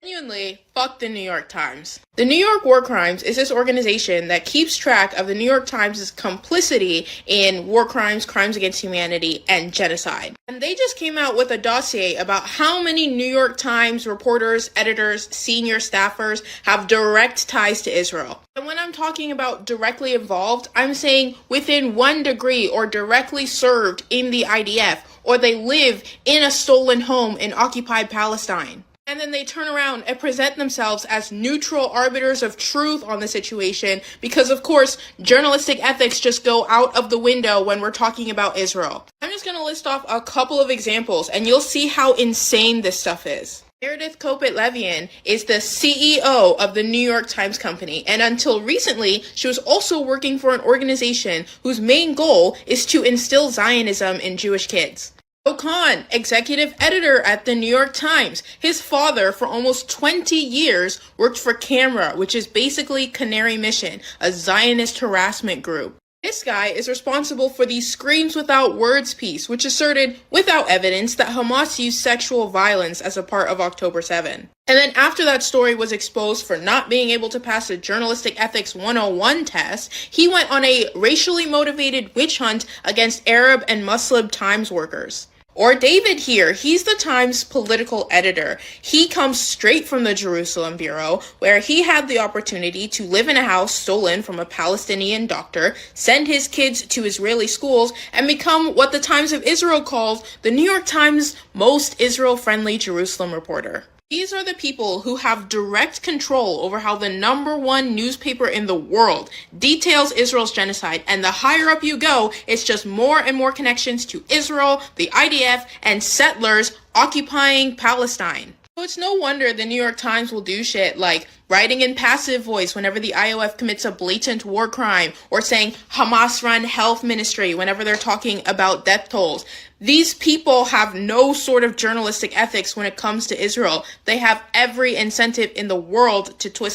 Genuinely, fuck the New York Times. The New York War Crimes is this organization that keeps track of the New York Times' complicity in war crimes, crimes against humanity, and genocide. And they just came out with a dossier about how many New York Times reporters, editors, senior staffers have direct ties to Israel. And when I'm talking about directly involved, I'm saying within 1 degree or directly served in the IDF, or they live in a stolen home in occupied Palestine. And then they turn around and present themselves as neutral arbiters of truth on the situation because, of course, journalistic ethics just go out of the window when we're talking about Israel. I'm just going to list off a couple of examples, and you'll see how insane this stuff is. Meredith Kopit-Levien is the CEO of the New York Times Company, and until recently, she was also working for an organization whose main goal is to instill Zionism in Jewish kids. Joe Kahn, executive editor at the New York Times. His father, for almost 20 years, worked for CAMRA, which is basically Canary Mission, a Zionist harassment group. This guy is responsible for the Screams Without Words piece, which asserted, without evidence, that Hamas used sexual violence as a part of October 7. And then after that story was exposed for not being able to pass a journalistic ethics 101 test, he went on a racially motivated witch hunt against Arab and Muslim Times workers. Or David here, he's the Times political editor. He comes straight from the Jerusalem Bureau, where he had the opportunity to live in a house stolen from a Palestinian doctor, send his kids to Israeli schools, and become what the Times of Israel calls the New York Times' most Israel-friendly Jerusalem reporter. These are the people who have direct control over how the #1 newspaper in the world details Israel's genocide, and the higher up you go, it's just more and more connections to Israel, the IDF, and settlers occupying Palestine. So it's no wonder the New York Times will do shit like writing in passive voice whenever the IOF commits a blatant war crime, or saying Hamas-run health ministry whenever they're talking about death tolls. These people have no sort of journalistic ethics when it comes to Israel. They have every incentive in the world to twist